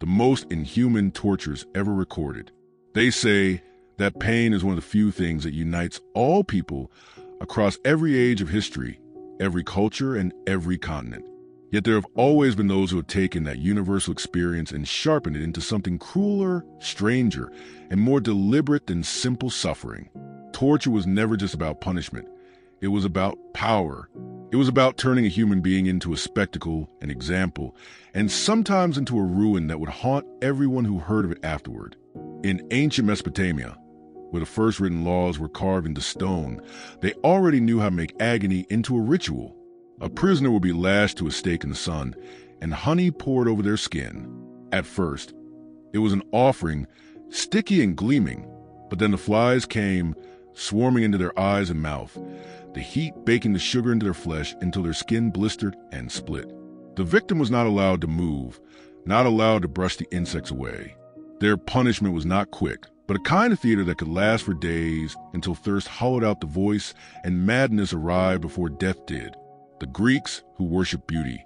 the most inhuman tortures ever recorded. They say that pain is one of the few things that unites all people across every age of history, every culture, and every continent. Yet there have always been those who have taken that universal experience and sharpened it into something crueler, stranger, and more deliberate than simple suffering. Torture was never just about punishment. It was about power. It was about turning a human being into a spectacle, an example, and sometimes into a ruin that would haunt everyone who heard of it afterward. In ancient Mesopotamia, where the first written laws were carved into stone, they already knew how to make agony into a ritual. A prisoner would be lashed to a stake in the sun, and honey poured over their skin. At first, it was an offering, sticky and gleaming, but then the flies came, swarming into their eyes and mouth, the heat baking the sugar into their flesh until their skin blistered and split. The victim was not allowed to move, not allowed to brush the insects away. Their punishment was not quick, but a kind of theater that could last for days until thirst hollowed out the voice and madness arrived before death did. The Greeks, who worshiped beauty,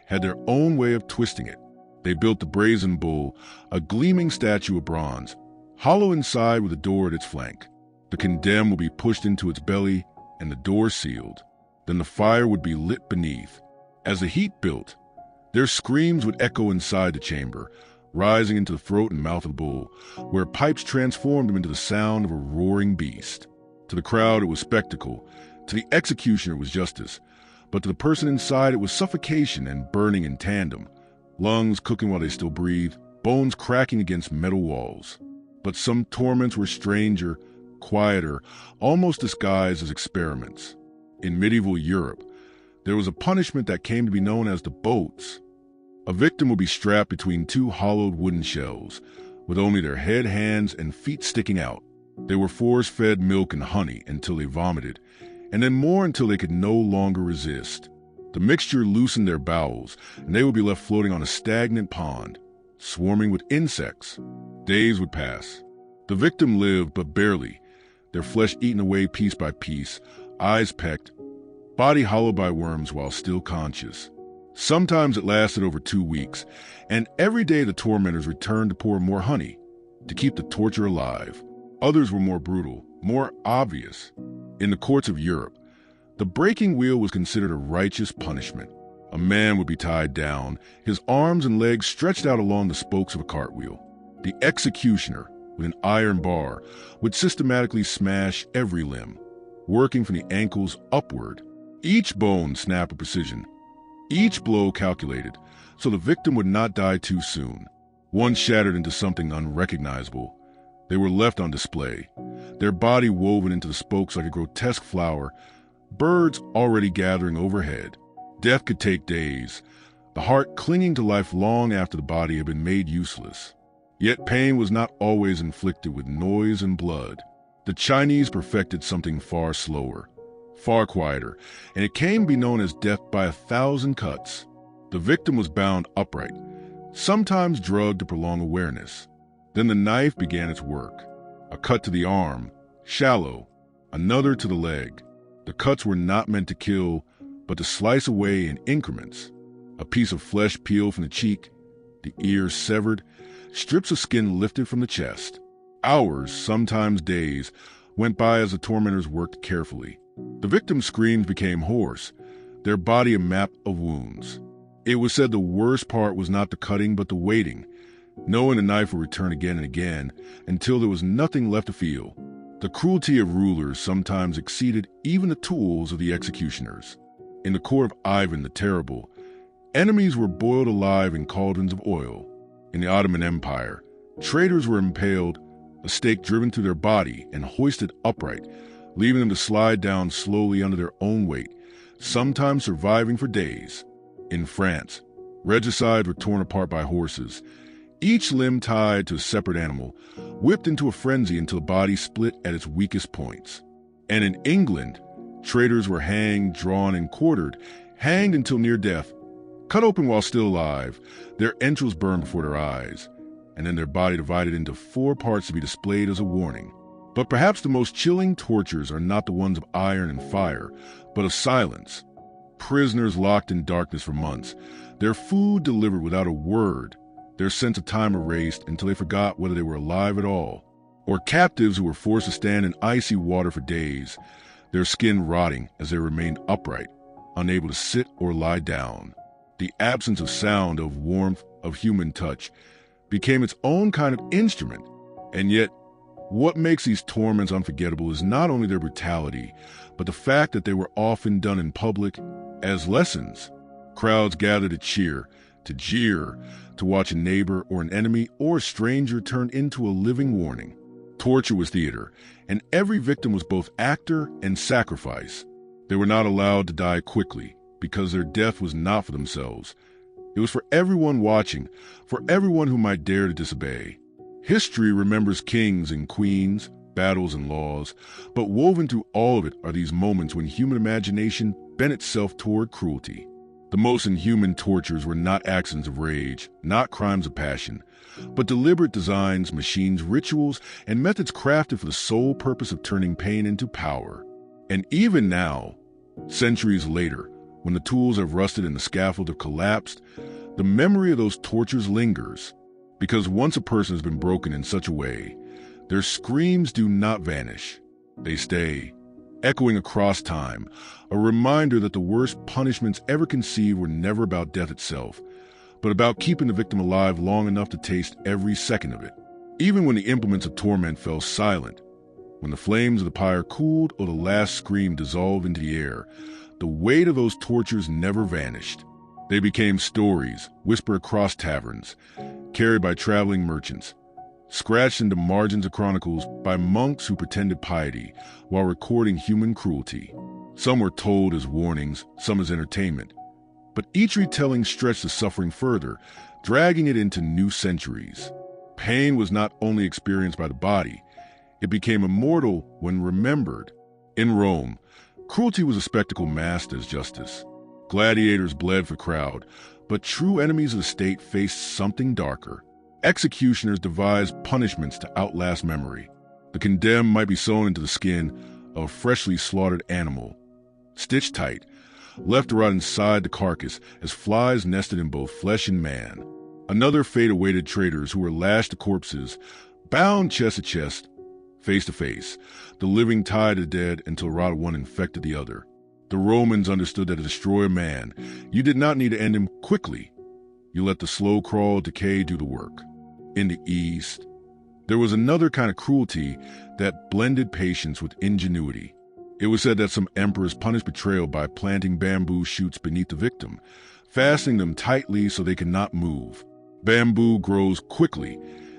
had their own way of twisting it. They built the Brazen Bull, a gleaming statue of bronze, hollow inside with a door at its flank. The condemned would be pushed into its belly and the door sealed. Then the fire would be lit beneath. As the heat built, their screams would echo inside the chamber, rising into the throat and mouth of the bull, where pipes transformed them into the sound of a roaring beast. To the crowd, it was spectacle. To the executioner, it was justice. But to the person inside, it was suffocation and burning in tandem, lungs cooking while they still breathed, bones cracking against metal walls. But some torments were stranger, quieter, almost disguised as experiments. In medieval Europe, there was a punishment that came to be known as the boats. A victim would be strapped between two hollowed wooden shells, with only their head, hands, and feet sticking out. They were force-fed milk and honey until they vomited, and then more until they could no longer resist. The mixture loosened their bowels, and they would be left floating on a stagnant pond, swarming with insects. Days would pass. The victim lived, but barely, their flesh eaten away piece by piece, eyes pecked, body hollowed by worms while still conscious. Sometimes it lasted over 2 weeks, and every day the tormentors returned to pour more honey, to keep the torture alive. Others were more brutal, more obvious. In the courts of Europe, the breaking wheel was considered a righteous punishment. A man would be tied down, his arms and legs stretched out along the spokes of a cartwheel. The executioner, with an iron bar, would systematically smash every limb, working from the ankles upward. Each bone snapped with precision, each blow calculated, so the victim would not die too soon. Once shattered into something unrecognizable, they were left on display, their body woven into the spokes like a grotesque flower, birds already gathering overhead. Death could take days, the heart clinging to life long after the body had been made useless. Yet pain was not always inflicted with noise and blood. The Chinese perfected something far slower, far quieter, and it came to be known as death by 1,000 cuts. The victim was bound upright, sometimes drugged to prolong awareness. Then the knife began its work. A cut to the arm, shallow, another to the leg. The cuts were not meant to kill, but to slice away in increments. A piece of flesh peeled from the cheek, the ear severed, strips of skin lifted from the chest. Hours, sometimes days, went by as the tormentors worked carefully. The victims' screams became hoarse, their body a map of wounds. It was said the worst part was not the cutting but the waiting, knowing the knife would return again and again until there was nothing left to feel. The cruelty of rulers sometimes exceeded even the tools of the executioners. In the court of Ivan the Terrible, enemies were boiled alive in cauldrons of oil. In the Ottoman Empire, traitors were impaled, a stake driven through their body and hoisted upright, leaving them to slide down slowly under their own weight, sometimes surviving for days. In France, regicides were torn apart by horses, each limb tied to a separate animal, whipped into a frenzy until the body split at its weakest points. And in England, traitors were hanged, drawn, and quartered, hanged until near death, cut open while still alive, their entrails burned before their eyes, and then their body divided into 4 parts to be displayed as a warning. But perhaps the most chilling tortures are not the ones of iron and fire, but of silence. Prisoners locked in darkness for months, their food delivered without a word, their sense of time erased until they forgot whether they were alive at all. Or captives who were forced to stand in icy water for days, their skin rotting as they remained upright, unable to sit or lie down. The absence of sound, of warmth, of human touch became its own kind of instrument. And yet, what makes these torments unforgettable is not only their brutality, but the fact that they were often done in public as lessons. Crowds gathered to cheer, to jeer, to watch a neighbor or an enemy or a stranger turn into a living warning. Torture was theater, and every victim was both actor and sacrifice. They were not allowed to die quickly, because their death was not for themselves. It was for everyone watching, for everyone who might dare to disobey. History remembers kings and queens, battles and laws, but woven through all of it are these moments when human imagination bent itself toward cruelty. The most inhuman tortures were not accidents of rage, not crimes of passion, but deliberate designs, machines, rituals, and methods crafted for the sole purpose of turning pain into power. And even now, centuries later, when the tools have rusted and the scaffold have collapsed, the memory of those tortures lingers. Because once a person has been broken in such a way, their screams do not vanish. They stay, echoing across time, a reminder that the worst punishments ever conceived were never about death itself, but about keeping the victim alive long enough to taste every second of it. Even when the implements of torment fell silent, when the flames of the pyre cooled or the last scream dissolved into the air, the weight of those tortures never vanished. They became stories, whispered across taverns, carried by traveling merchants, scratched into margins of chronicles by monks who pretended piety while recording human cruelty. Some were told as warnings, some as entertainment. But each retelling stretched the suffering further, dragging it into new centuries. Pain was not only experienced by the body, it became immortal when remembered. In Rome, cruelty was a spectacle masked as justice. Gladiators bled for crowd, but true enemies of the state faced something darker. Executioners devised punishments to outlast memory. The condemned might be sewn into the skin of a freshly slaughtered animal, stitched tight, left to rot inside the carcass as flies nested in both flesh and man. Another fate awaited traitors who were lashed to corpses, bound chest to chest, face to face, the living tied the dead until rotted one infected the other. The Romans understood that to destroy a man, you did not need to end him quickly. You let the slow crawl decay do the work. In the East, there was another kind of cruelty that blended patience with ingenuity. It was said that some emperors punished betrayal by planting bamboo shoots beneath the victim, fastening them tightly so they could not move. Bamboo grows quickly,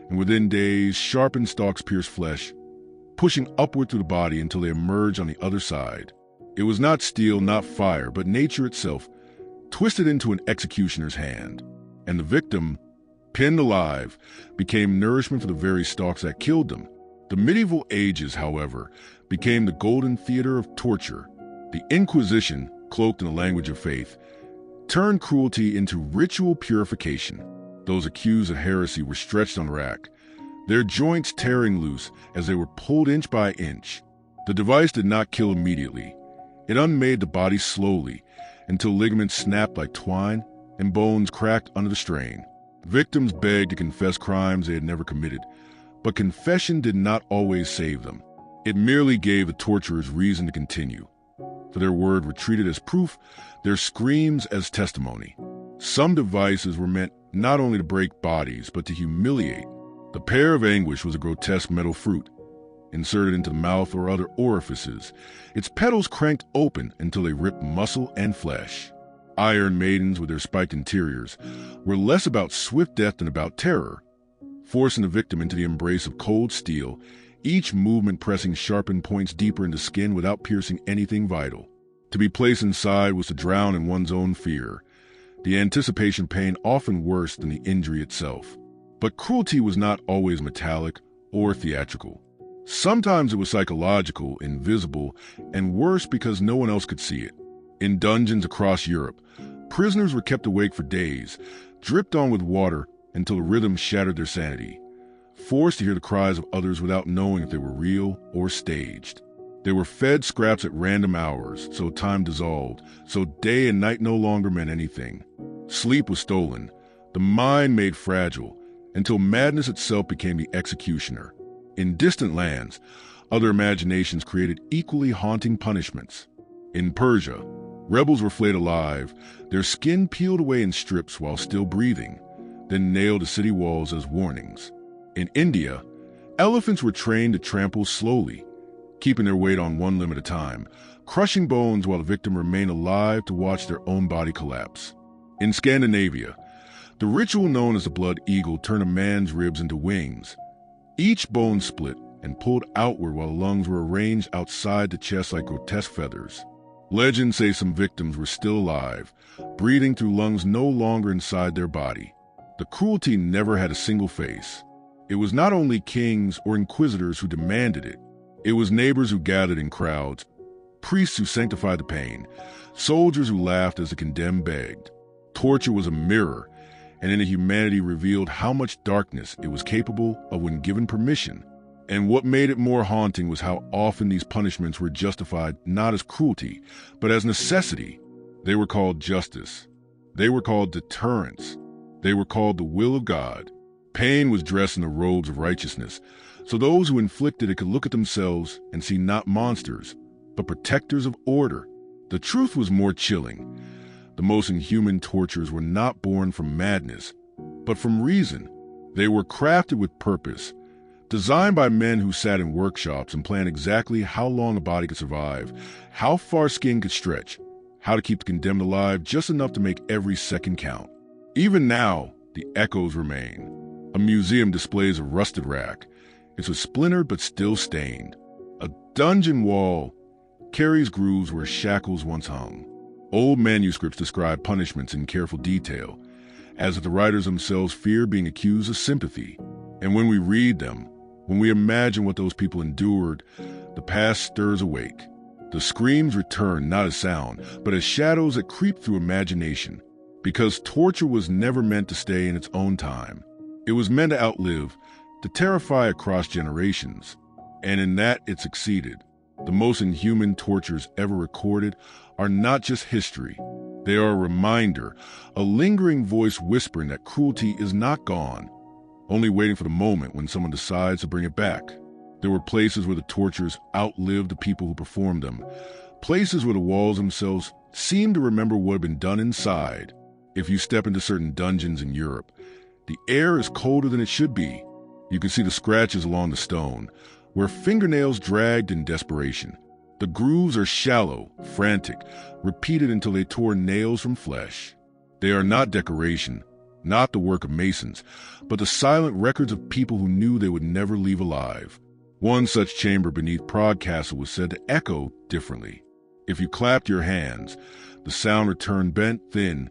and within days, sharpened stalks pierce flesh, pushing upward through the body until they emerge on the other side. It was not steel, not fire, but nature itself, twisted into an executioner's hand. And the victim, pinned alive, became nourishment for the very stalks that killed them. The medieval ages, however, became the golden theater of torture. The Inquisition, cloaked in the language of faith, turned cruelty into ritual purification. Those accused of heresy were stretched on the rack, their joints tearing loose as they were pulled inch by inch. The device did not kill immediately. It unmade the body slowly until ligaments snapped like twine and bones cracked under the strain. Victims begged to confess crimes they had never committed, but confession did not always save them. It merely gave the torturers reason to continue. For their word were treated as proof, their screams as testimony. Some devices were meant not only to break bodies, but to humiliate. The pear of anguish was a grotesque metal fruit, inserted into the mouth or other orifices, its petals cranked open until they ripped muscle and flesh. Iron maidens with their spiked interiors were less about swift death than about terror, forcing the victim into the embrace of cold steel, each movement pressing sharpened points deeper into skin without piercing anything vital. To be placed inside was to drown in one's own fear, the anticipation pain often worse than the injury itself. But cruelty was not always metallic or theatrical. Sometimes it was psychological, invisible, and worse because no one else could see it. In dungeons across Europe, prisoners were kept awake for days, dripped on with water until the rhythm shattered their sanity, forced to hear the cries of others without knowing if they were real or staged. They were fed scraps at random hours, so time dissolved, so day and night no longer meant anything. Sleep was stolen, the mind made fragile, until madness itself became the executioner. In distant lands, other imaginations created equally haunting punishments. In Persia, rebels were flayed alive, their skin peeled away in strips while still breathing, then nailed to city walls as warnings. In India, elephants were trained to trample slowly, keeping their weight on one limb at a time, crushing bones while the victim remained alive to watch their own body collapse. In Scandinavia, the ritual known as the blood eagle turned a man's ribs into wings. Each bone split and pulled outward while the lungs were arranged outside the chest like grotesque feathers. Legends say some victims were still alive, breathing through lungs no longer inside their body. The cruelty never had a single face. It was not only kings or inquisitors who demanded it. It was neighbors who gathered in crowds, priests who sanctified the pain, soldiers who laughed as the condemned begged. Torture was a mirror, and inhumanity revealed how much darkness it was capable of when given permission. And what made it more haunting was how often these punishments were justified not as cruelty, but as necessity. They were called justice. They were called deterrence. They were called the will of God. Pain was dressed in the robes of righteousness, so those who inflicted it could look at themselves and see not monsters, but protectors of order. The truth was more chilling. The most inhuman tortures were not born from madness, but from reason. They were crafted with purpose, designed by men who sat in workshops and planned exactly how long a body could survive, how far skin could stretch, how to keep the condemned alive just enough to make every second count. Even now, the echoes remain. A museum displays a rusted rack. It's splintered but still stained. A dungeon wall carries grooves where shackles once hung. Old manuscripts describe punishments in careful detail, as if the writers themselves fear being accused of sympathy. And when we read them, when we imagine what those people endured, the past stirs awake. The screams return not as sound, but as shadows that creep through imagination. Because torture was never meant to stay in its own time. It was meant to outlive, to terrify across generations. And in that it succeeded. The most inhuman tortures ever recorded are not just history. They are a reminder, a lingering voice whispering that cruelty is not gone, only waiting for the moment when someone decides to bring it back. There were places where the tortures outlived the people who performed them, places where the walls themselves seemed to remember what had been done inside. If you step into certain dungeons in Europe, the air is colder than it should be. You can see the scratches along the stone, where fingernails dragged in desperation. The grooves are shallow, frantic, repeated until they tore nails from flesh. They are not decoration, not the work of masons, but the silent records of people who knew they would never leave alive. One such chamber beneath Prague Castle was said to echo differently. If you clapped your hands, the sound returned bent, thin,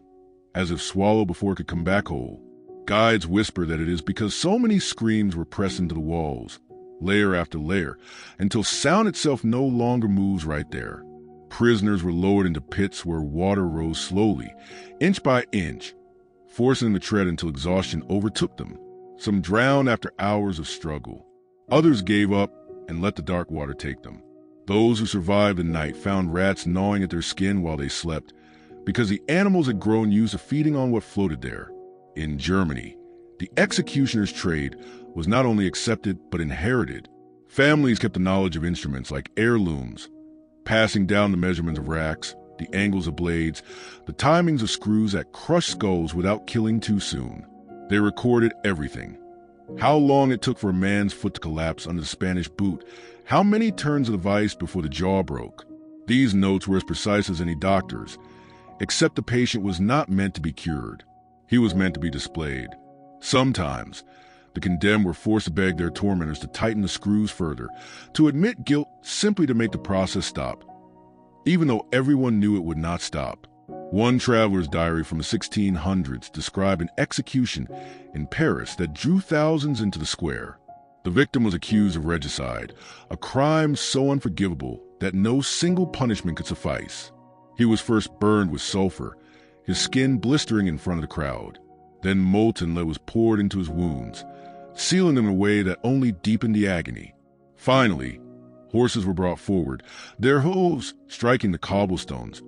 as if swallowed before it could come back whole. Guides whisper that it is because so many screams were pressed into the walls, layer after layer, until sound itself no longer moves right there. Prisoners were lowered into pits where water rose slowly, inch by inch, forcing them to tread until exhaustion overtook them. Some drowned after hours of struggle. Others gave up and let the dark water take them. Those who survived the night found rats gnawing at their skin while they slept, because the animals had grown used to feeding on what floated there. In Germany, the executioner's trade was not only accepted but inherited. Families kept the knowledge of instruments like heirlooms, passing down the measurements of racks, the angles of blades, the timings of screws that crushed skulls without killing too soon. They recorded everything. How long it took for a man's foot to collapse under the Spanish boot, how many turns of the vise before the jaw broke. These notes were as precise as any doctor's, except the patient was not meant to be cured. He was meant to be displayed. Sometimes, the condemned were forced to beg their tormentors to tighten the screws further, to admit guilt simply to make the process stop, even though everyone knew it would not stop. One traveler's diary from the 1600s described an execution in Paris that drew thousands into the square. The victim was accused of regicide, a crime so unforgivable that no single punishment could suffice. He was first burned with sulfur, his skin blistering in front of the crowd. Then molten lead was poured into his wounds, sealing them in a way that only deepened the agony. Finally, horses were brought forward, their hooves striking the cobblestones,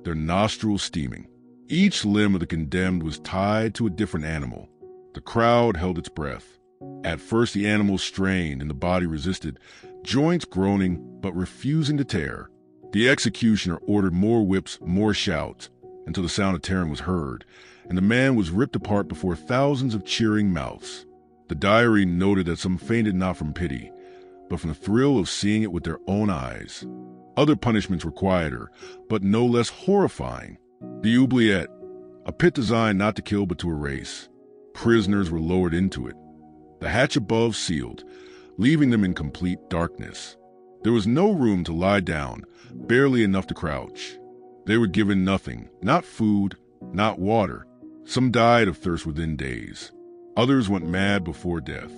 their nostrils steaming. Each limb of the condemned was tied to a different animal. The crowd held its breath. At first the animal strained and the body resisted, joints groaning but refusing to tear. The executioner ordered more whips, more shouts, until the sound of tearing was heard, and the man was ripped apart before thousands of cheering mouths. The diary noted that some fainted not from pity, but from the thrill of seeing it with their own eyes. Other punishments were quieter, but no less horrifying. The oubliette, a pit designed not to kill but to erase. Prisoners were lowered into it. The hatch above sealed, leaving them in complete darkness. There was no room to lie down, barely enough to crouch. They were given nothing, not food, not water. Some died of thirst within days. Others went mad before death.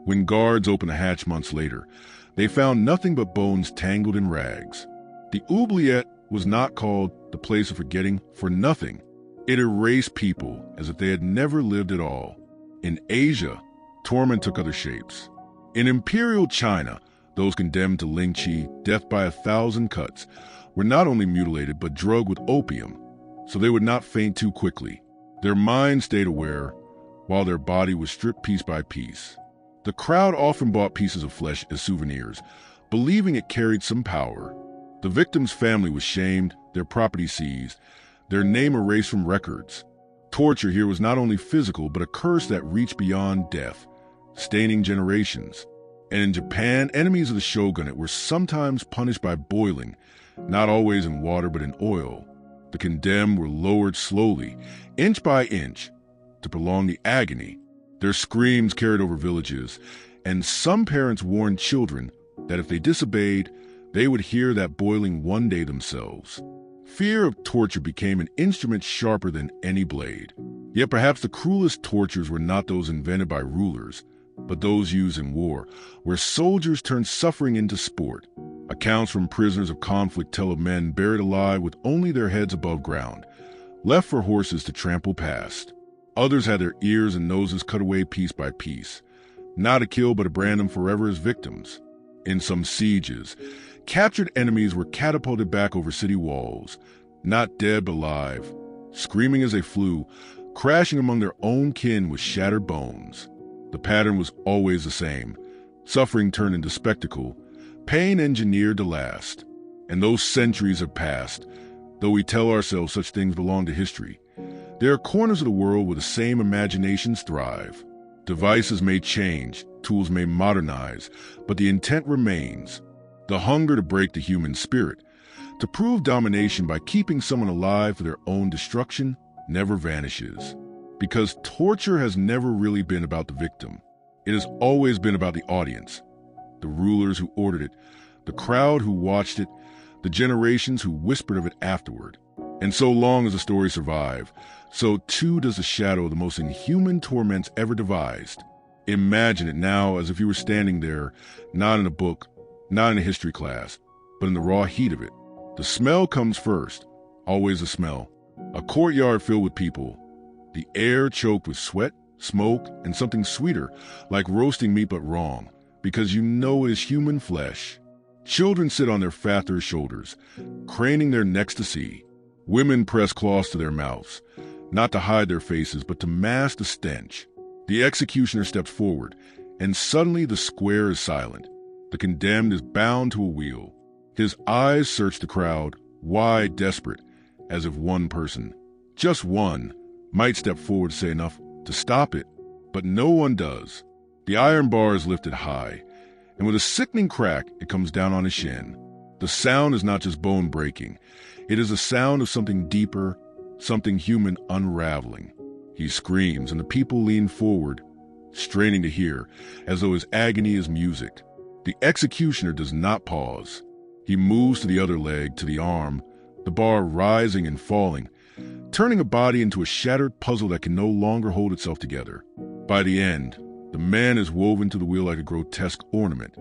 When guards opened the hatch months later, they found nothing but bones tangled in rags. The oubliette was not called the place of forgetting for nothing. It erased people as if they had never lived at all. In Asia, torment took other shapes. In imperial China, those condemned to lingqi, death by 1,000 cuts, were not only mutilated but drugged with opium, so they would not faint too quickly. Their mind stayed aware, while their body was stripped piece by piece. The crowd often bought pieces of flesh as souvenirs, believing it carried some power. The victim's family was shamed, their property seized, their name erased from records. Torture here was not only physical, but a curse that reached beyond death, staining generations. And in Japan, enemies of the shogunate were sometimes punished by boiling, not always in water but in oil. The condemned were lowered slowly, inch by inch, to prolong the agony. Their screams carried over villages, and some parents warned children that if they disobeyed, they would hear that boiling one day themselves. Fear of torture became an instrument sharper than any blade. Yet perhaps the cruelest tortures were not those invented by rulers, but those used in war, where soldiers turned suffering into sport. Accounts from prisoners of conflict tell of men buried alive with only their heads above ground, left for horses to trample past. Others had their ears and noses cut away piece by piece, not to kill but to brand them forever as victims. In some sieges, captured enemies were catapulted back over city walls, not dead but alive, screaming as they flew, crashing among their own kin with shattered bones. The pattern was always the same. Suffering turned into spectacle, pain engineered to last. And those centuries have passed, though we tell ourselves such things belong to history. There are corners of the world where the same imaginations thrive. Devices may change, tools may modernize, but the intent remains. The hunger to break the human spirit, to prove domination by keeping someone alive for their own destruction, never vanishes. Because torture has never really been about the victim. It has always been about the audience, the rulers who ordered it, the crowd who watched it, the generations who whispered of it afterward. And so long as the story survives, so too does the shadow of the most inhuman torments ever devised. Imagine it now as if you were standing there, not in a book, not in a history class, but in the raw heat of it. The smell comes first, always the smell. A courtyard filled with people, the air choked with sweat, smoke, and something sweeter, like roasting meat but wrong, because you know it is human flesh. Children sit on their father's shoulders, craning their necks to see. Women press cloths to their mouths, not to hide their faces, but to mask the stench. The executioner steps forward, and suddenly the square is silent. The condemned is bound to a wheel. His eyes search the crowd, wide, desperate, as if one person, just one, might step forward to say enough to stop it, but no one does. The iron bar is lifted high, and with a sickening crack, it comes down on his shin. The sound is not just bone breaking. It is the sound of something deeper, something human unraveling. He screams, and the people lean forward, straining to hear, as though his agony is music. The executioner does not pause. He moves to the other leg, to the arm, the bar rising and falling, turning a body into a shattered puzzle that can no longer hold itself together. By the end, the man is woven to the wheel like a grotesque ornament,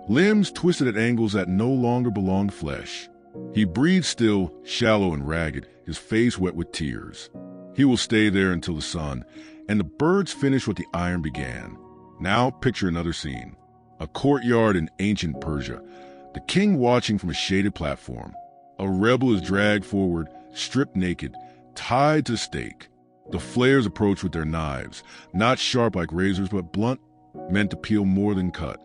limbs twisted at angles that no longer belong to flesh. He breathes still, shallow and ragged, his face wet with tears. He will stay there until the sun and the birds finish what the iron began. Now picture another scene. A courtyard in ancient Persia, the king watching from a shaded platform. A rebel is dragged forward, stripped naked, tied to stake. The flayers approach with their knives, not sharp like razors, but blunt, meant to peel more than cut.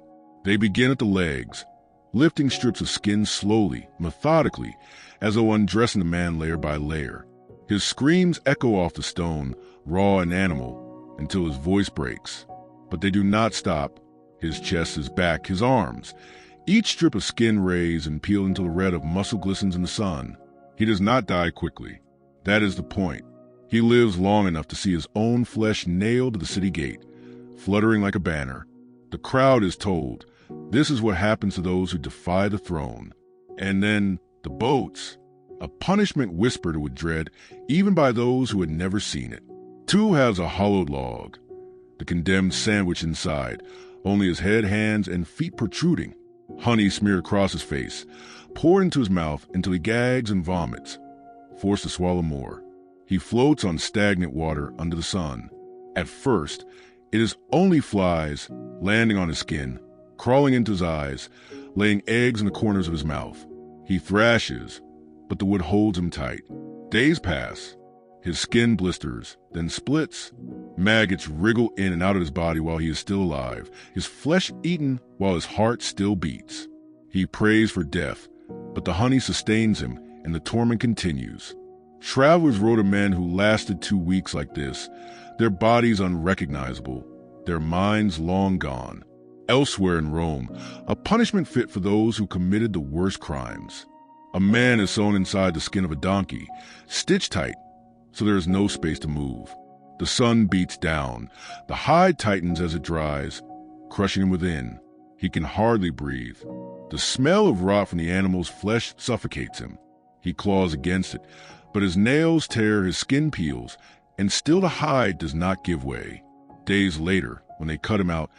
They begin at the legs, lifting strips of skin slowly, methodically, as though undressing the man layer by layer. His screams echo off the stone, raw and animal, until his voice breaks. But they do not stop. His chest, his back, his arms. Each strip of skin rays and peel until the red of muscle glistens in the sun. He does not die quickly. That is the point. He lives long enough to see his own flesh nailed to the city gate, fluttering like a banner. The crowd is told, this is what happens to those who defy the throne. And then the boats, a punishment whispered with dread, even by those who had never seen it. Two has a hollowed log, the condemned sandwich inside, only his head, hands, and feet protruding. Honey smeared across his face, poured into his mouth until he gags and vomits, forced to swallow more. He floats on stagnant water under the sun. At first, it is only flies landing on his skin, crawling into his eyes, laying eggs in the corners of his mouth. He thrashes, but the wood holds him tight. Days pass. His skin blisters, then splits. Maggots wriggle in and out of his body while he is still alive, his flesh eaten while his heart still beats. He prays for death, but the honey sustains him and the torment continues. Travelers wrote of men who lasted 2 weeks like this, their bodies unrecognizable, their minds long gone. Elsewhere in Rome, a punishment fit for those who committed the worst crimes. A man is sewn inside the skin of a donkey, stitched tight, so there is no space to move. The sun beats down, the hide tightens as it dries, crushing him within. He can hardly breathe. The smell of rot from the animal's flesh suffocates him. He claws against it, but his nails tear, his skin peels, and still the hide does not give way. Days later, when they cut him out,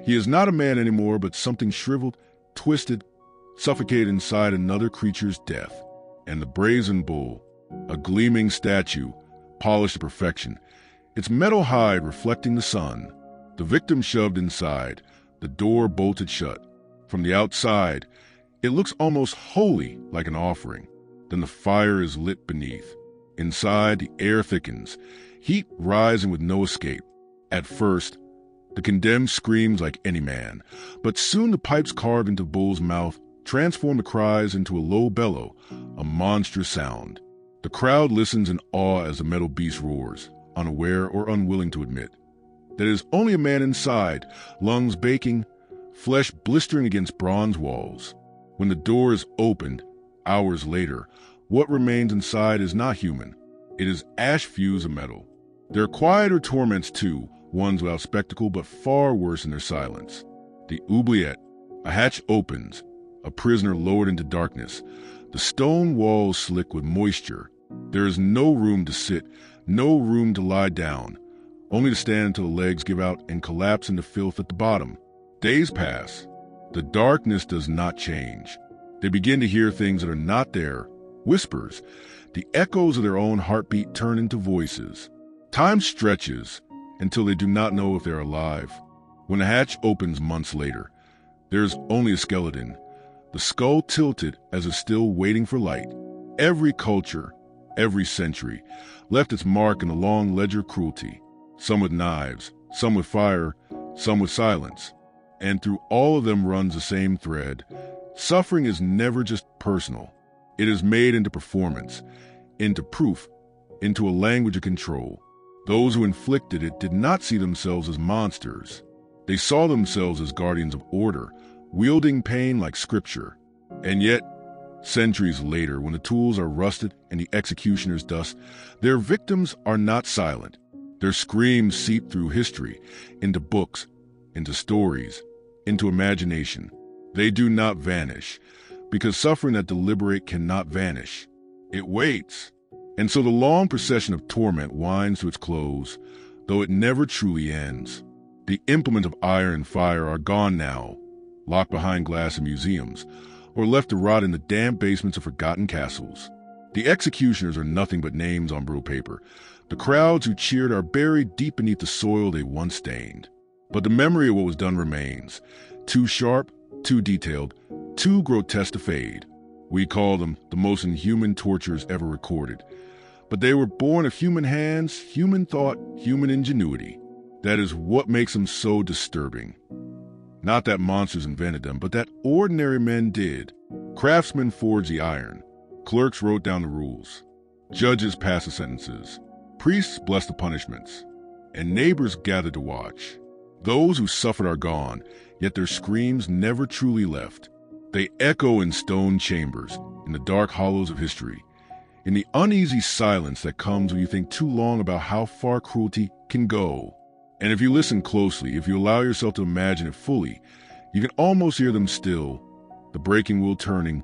he is not a man anymore, but something shriveled, twisted, suffocated inside another creature's death. And the Brazen Bull, a gleaming statue, polished to perfection, its metal hide reflecting the sun, the victim shoved inside, the door bolted shut. From the outside, it looks almost holy, like an offering. Then the fire is lit beneath. Inside, the air thickens, heat rising with no escape. At first, the condemned screams like any man, but soon the pipes carved into the bull's mouth transform the cries into a low bellow, a monstrous sound. The crowd listens in awe as the metal beast roars, unaware or unwilling to admit that it is only a man inside, lungs baking, flesh blistering against bronze walls. When the door is opened, hours later, what remains inside is not human. It is ash fuse of metal. There are quieter torments too, ones without spectacle but far worse in their silence. The oubliette. A hatch opens, a prisoner lowered into darkness. The stone walls slick with moisture. There is no room to sit, no room to lie down, only to stand until the legs give out and collapse into filth at the bottom. Days pass. The darkness does not change. They begin to hear things that are not there, whispers. The echoes of their own heartbeat turn into voices. Time stretches until they do not know if they are alive. When the hatch opens months later, there is only a skeleton, the skull tilted as if still waiting for light. Every culture, every century, left its mark in the long ledger of cruelty, some with knives, some with fire, some with silence. And through all of them runs the same thread. Suffering is never just personal. It is made into performance, into proof, into a language of control. Those who inflicted it did not see themselves as monsters. They saw themselves as guardians of order, wielding pain like scripture. And yet, centuries later, when the tools are rusted and the executioner's dust, their victims are not silent. Their screams seep through history, into books, into stories, into imagination. They do not vanish, because suffering that deliberate cannot vanish. It waits. And so the long procession of torment winds to its close, though it never truly ends. The implements of iron and fire are gone now, locked behind glass in museums, or left to rot in the damp basements of forgotten castles. The executioners are nothing but names on blue paper. The crowds who cheered are buried deep beneath the soil they once stained. But the memory of what was done remains, too sharp, too detailed, too grotesque to fade. We call them the most inhuman tortures ever recorded. But they were born of human hands, human thought, human ingenuity. That is what makes them so disturbing. Not that monsters invented them, but that ordinary men did. Craftsmen forged the iron. Clerks wrote down the rules. Judges passed the sentences. Priests blessed the punishments. And neighbors gathered to watch. Those who suffered are gone, yet their screams never truly left. They echo in stone chambers, in the dark hollows of history, in the uneasy silence that comes when you think too long about how far cruelty can go. And if you listen closely, if you allow yourself to imagine it fully, you can almost hear them still. The breaking wheel turning,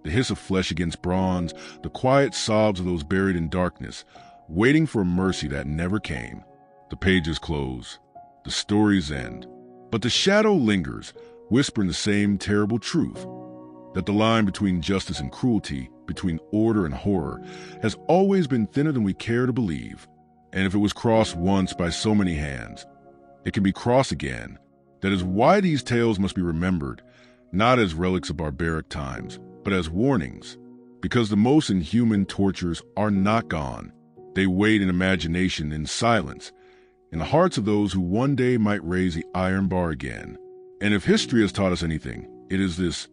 the hiss of flesh against bronze, the quiet sobs of those buried in darkness, waiting for a mercy that never came. The pages close. The stories end. But the shadow lingers, whispering the same terrible truth, that the line between justice and cruelty, between order and horror, has always been thinner than we care to believe. And if it was crossed once by so many hands, it can be crossed again. That is why these tales must be remembered, not as relics of barbaric times, but as warnings. Because the most inhuman tortures are not gone. They wait in imagination, in silence, in the hearts of those who one day might raise the iron bar again. And if history has taught us anything, it is this: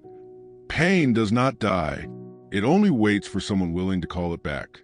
pain does not die. It only waits for someone willing to call it back.